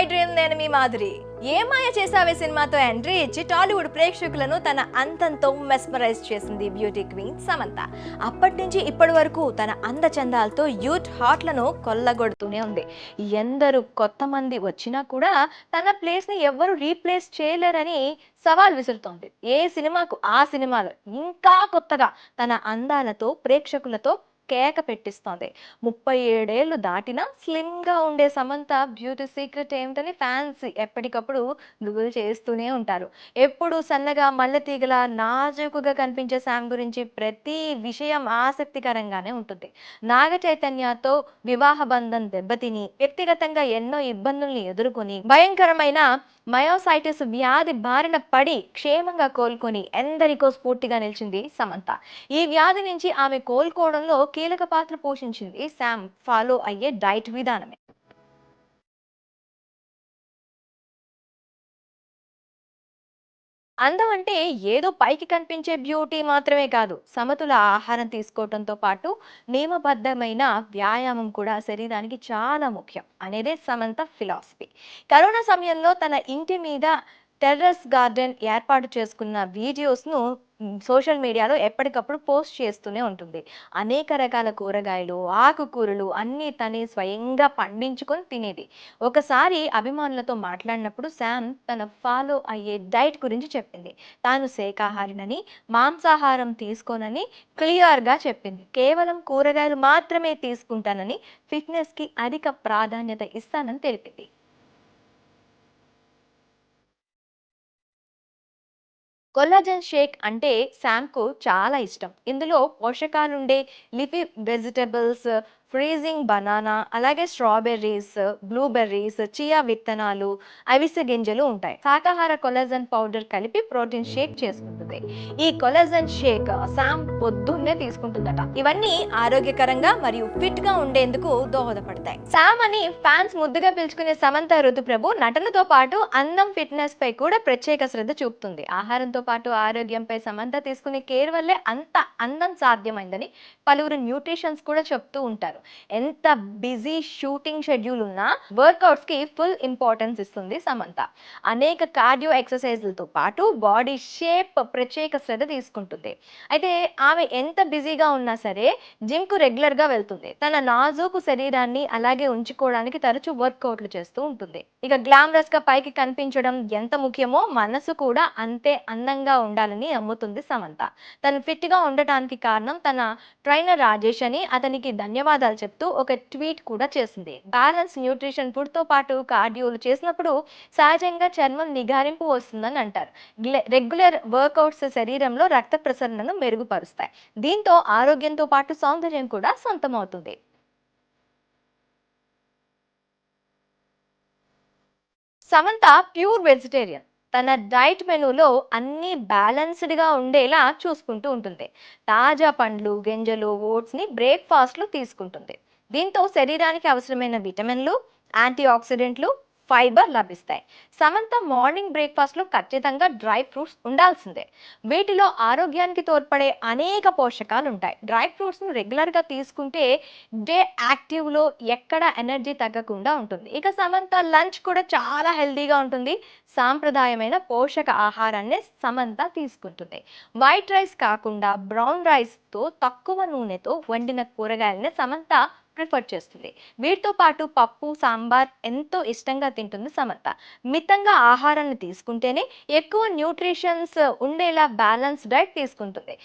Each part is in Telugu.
డ్రీమ్, నేను మీ మాధురి. ఏ మాయ చేసావే సినిమాతో ఎంట్రీ ఇచ్చి టాలీవుడ్ ప్రేక్షకులను తన అంతంతో మెస్మరైజ్ చేసింది బ్యూటీ క్వీన్ సమంత. అప్పటి నుంచి ఇప్పటి వరకు తన అందచందాలతో యూత్ హార్ట్లను కొల్లగొడుతూనే ఉంది. ఎందరు కొత్త మంది వచ్చినా కూడా తన ప్లేస్ ని ఎవ్వరు రీప్లేస్ చేయలేరని సవాల్ విసురుతోంది. ఏ సినిమాకు ఆ సినిమాలో ఇంకా కొత్తగా తన అందాలతో ప్రేక్షకులతో కేక పెట్టిస్తోంది. 37 ఏళ్ళు దాటినా స్లిమ్ గా ఉండే సమంత బ్యూటీ సీక్రెట్ ఏమిటని ఫ్యాన్స్ ఎప్పటికప్పుడు గూగుల్ చేస్తూనే ఉంటారు. ఎప్పుడు సన్నగా మల్లెతీగలా నాజూకుగా కనిపించే శామ్ గురించి ప్రతి విషయం ఆసక్తికరంగానే ఉంటుంది. నాగ చైతన్యతో వివాహ బంధం దెబ్బతిని వ్యక్తిగతంగా ఎన్నో ఇబ్బందుల్ని ఎదుర్కొని భయంకరమైన మయోసైటిస్ వ్యాధి బారిన పడి క్షేమంగా కోలుకొని ఎందరికో స్ఫూర్తిగా నిలిచింది సమంత. ఈ వ్యాధి నుంచి ఆమె కోలుకోవడంలో కీలక పాత్ర పోషించింది శామ్ ఫాలో అయ్యే డైట్ విధానమే. అందం అంటే ఏదో పైకి కనిపించే బ్యూటీ మాత్రమే కాదు, సమతుల ఆహారం తీసుకోవడంతో పాటు నియమబద్ధమైన వ్యాయామం కూడా శరీరానికి చాలా ముఖ్యం అనేదే సమంత ఫిలాసఫీ. కరోనా సమయంలో తన ఇంటి మీద టెర్రస్ గార్డెన్ ఏర్పాటు చేసుకున్న వీడియోస్ను సోషల్ మీడియాలో ఎప్పటికప్పుడు పోస్ట్ చేస్తూనే ఉంటుంది. అనేక రకాల కూరగాయలు, ఆకుకూరలు అన్నీ తనే స్వయంగా పండించుకొని తినేది. ఒకసారి అభిమానులతో మాట్లాడినప్పుడు శామ్ తన ఫాలో అయ్యే డైట్ గురించి చెప్పింది. తాను శాకాహారినని, మాంసాహారం తీసుకోనని క్లియర్గా చెప్పింది. కేవలం కూరగాయలు మాత్రమే తీసుకుంటానని, ఫిట్నెస్కి అధిక ప్రాధాన్యత ఇస్తానని తెలిపింది. కొల్లాజెన్ షేక్ అంటే శామ్‌కు చాలా ఇష్టం. ఇందులో పోషకాలుండే లీఫీ వెజిటబుల్స్, ఫ్రీజింగ్ బనానా, అలాగే స్ట్రాబెర్రీస్, బ్లూబెర్రీస్, చియా విత్తనాలు, అవిసె గింజలు ఉంటాయి. శాకాహార కొల్లాజెన్ పౌడర్ కలిపి ప్రోటీన్ షేక్ చేసుకుంటుంది. ఈ కొల్లాజెన్ షేక్ శామ్ పొద్దున్నే తీసుకుంటుందట. ఇవన్నీ ఆరోగ్యకరంగా మరియు ఫిట్ గా ఉండేందుకు దోహదపడతాయి. శామ్ అని ఫ్యాన్స్ ముద్దుగా పిలుచుకునే సమంత ఋతుప్రభు నటనతో పాటు అందం, ఫిట్నెస్ పై కూడా ప్రత్యేక శ్రద్ధ చూపుతుంది. ఆహారంతో పాటు ఆరోగ్యంపై సమంత తీసుకునే కేర్ వల్లే అంత అందం సాధ్యమైందని పలువురు న్యూట్రిషన్స్ కూడా చెప్తూ ఉంటారు. ఎంత బిజీ షూటింగ్ షెడ్యూల్ ఉన్నా వర్కౌట్స్ కి ఫుల్ ఇంపార్టెన్స్ ఇస్తుంది సమంత. అనేక కార్డియో ఎక్సర్సైజ్లతో పాటు బాడీ షేప్ ప్రత్యేక శ్రద్ధ తీసుకుంటుంది. అయితే ఆమె ఎంత బిజీగా ఉన్నా సరే జిమ్ కు రెగ్యులర్ గా వెళ్తుంది. తన నాజూకు శరీరాన్ని అలాగే ఉంచుకోవడానికి తరచూ వర్కౌట్లు చేస్తూ ఉంటుంది. ఇక గ్లామరస్ గా పైకి కనిపించడం ఎంత ముఖ్యమో మనసు కూడా అంతే అందంగా ఉండాలని నమ్ముతుంది సమంత. తను ఫిట్ గా ఉండటానికి కారణం తన ట్రైనర్ రాజేష్ అని అతనికి ధన్యవాదాలు చెప్తూ ఒక ట్వీట్ కూడా చేసింది. బ్యాలెన్స్ న్యూట్రిషన్ ఫుడ్ తో పాటు కార్డియోలు చేసినప్పుడు సహజంగా చర్మం నిగారింపు వస్తుందని అంటారు. రెగ్యులర్ వర్కౌట్స్ శరీరంలో రక్త ప్రసరణను మెరుగుపరుస్తాయి. దీంతో ఆరోగ్యంతో పాటు సౌందర్యం కూడా సొంతమవుతుంది. Samantha pure vegetarian. తన డైట్ మెనూలో అన్ని బ్యాలెన్స్డ్‌గా ఉండేలా చూసుకుంటూ ఉంటుంది. తాజా పండ్లు, గింజలు, ఓట్స్‌ని బ్రేక్‌ఫాస్ట్‌లో తీసుకుంటుంది. దీంతో శరీరానికి అవసరమైన విటమిన్లు, యాంటీ ఆక్సిడెంట్లు, ఫైబర్ లభిస్తాయి. సమంత మార్నింగ్ బ్రేక్‌ఫాస్ట్‌లో ఖచ్చితంగా డ్రై ఫ్రూట్స్ ఉండాల్సిందే. వీటిలో ఆరోగ్యానికి తోడ్పడే అనేక పోషకాలు ఉంటాయి. డ్రై ఫ్రూట్స్‌ను రెగ్యులర్‌గా తీసుకుంటే డే యాక్టివ్‌లో ఎక్కడ ఎనర్జీ తగ్గకుండా ఉంటుంది. ఇక సమంత లంచ్ కూడా చాలా హెల్తీగా ఉంటుంది. సాంప్రదాయమైన పోషక ఆహారాన్ని సమంత తీసుకుంటుంది. వైట్ రైస్ కాకుండా బ్రౌన్ రైస్‌తో తక్కువ నూనెతో వండిన కూరగాయలని సమంత ప్రిఫర్ చేస్తుంది. వీటితో పాటు పప్పు, సాంబార్ ఎంతో ఇష్టంగా తింటుంది సమంత. మితంగా ఆహారాన్ని తీసుకుంటేనే ఎక్కువ న్యూట్రిషన్స్ ఉండేలా బ్యాలెన్స్ డైట్ తీసుకుంటుంది.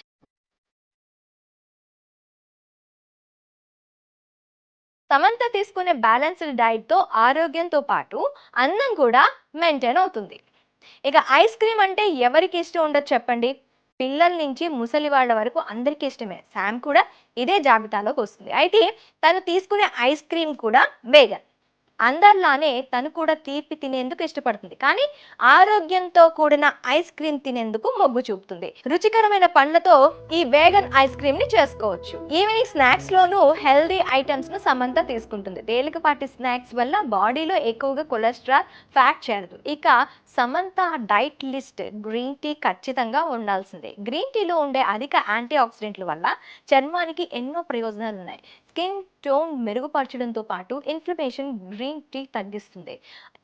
సమంత తీసుకునే బ్యాలెన్స్డ్ డైట్‌తో ఆరోగ్యంతో పాటు అందం కూడా మెయింటైన్ అవుతుంది. ఇక ఐస్ క్రీమ్ అంటే ఎవరికి ఇష్టం ఉండదు చెప్పండి? పిల్లల నుంచి ముసలి వాళ్ళ వరకు అందరికీ ఇష్టమే. శామ్ కూడా ఇదే జాబితాలోకి వస్తుంది. అయితే తను తీసుకునే ఐస్ క్రీమ్ కూడా వేగన్. అందరిలానే తను కూడా తీపి తినేందుకు ఇష్టపడుతుంది. కానీ ఆరోగ్యంతో కూడిన ఐస్ క్రీమ్ తినేందుకు మొగ్గు చూపుతుంది. రుచికరమైన పండ్లతో ఈ వేగన్ ఐస్ క్రీమ్ ని చేసుకోవచ్చు. ఈవినింగ్ స్నాక్స్ లోనూ హెల్దీ ఐటమ్స్ ను సమంత తీసుకుంటుంది. తేలికపాటి స్నాక్స్ వల్ల బాడీలో ఎక్కువగా కొలెస్ట్రాల్, ఫ్యాట్ చేరదు. ఇక Samantha diet list green tea ఖచ్చితంగా ఉండాల్సిందే. గ్రీన్ టీలో ఉండే అధిక యాంటీ ఆక్సిడెంట్ల వల్ల చర్మానికి ఎన్నో ప్రయోజనాలు ఉన్నాయి. స్కిన్ టోన్ మెరుగుపరచడంతో పాటు ఇన్ఫ్లమేషన్ గ్రీన్ టీ తగ్గిస్తుంది.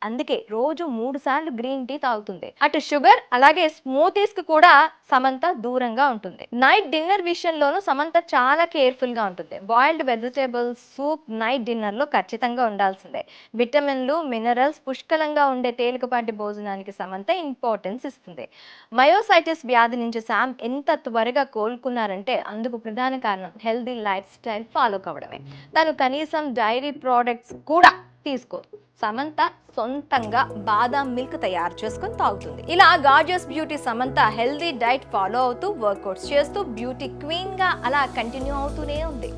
అందుకే రోజు 3 సార్లు గ్రీన్ టీ తాగుతుంది. అటు షుగర్ అలాగే స్మూతీస్ కి కూడా సమంత దూరంగా ఉంటుంది. నైట్ డిన్నర్ విషయంలోనూ సమంత చాలా కేర్ఫుల్ గా ఉంటుంది. Boiled vegetables soup night dinner లో ఖచ్చితంగా ఉండాల్సిందే. విటమిన్లు మినరల్స్ పుష్కలంగా ఉండే తేలికపాటి భోజనానికి సమంత ఇంపార్టెన్స్ ఇస్తుంది. మయోసైటిస్ వ్యాధి నుంచి శామ్ ఎంత త్వరగా కోలుకున్నారంటే అందుకు ప్రధాన కారణం హెల్దీ లైఫ్ స్టైల్ ఫాలో కావడమే. తను కనీసం డైరీ ప్రోడక్ట్స్ కూడా తీసుకోదు. సమంత సొంతంగా బాదాం మిల్క్ తయారు చేసుకొని తాగుతుంది. ఇలా gorgeous beauty Samantha healthy diet follow అవుతూ వర్కౌట్స్ చేస్తూ బ్యూటీ క్వీన్ గా అలా కంటిన్యూ అవుతూనే ఉంది.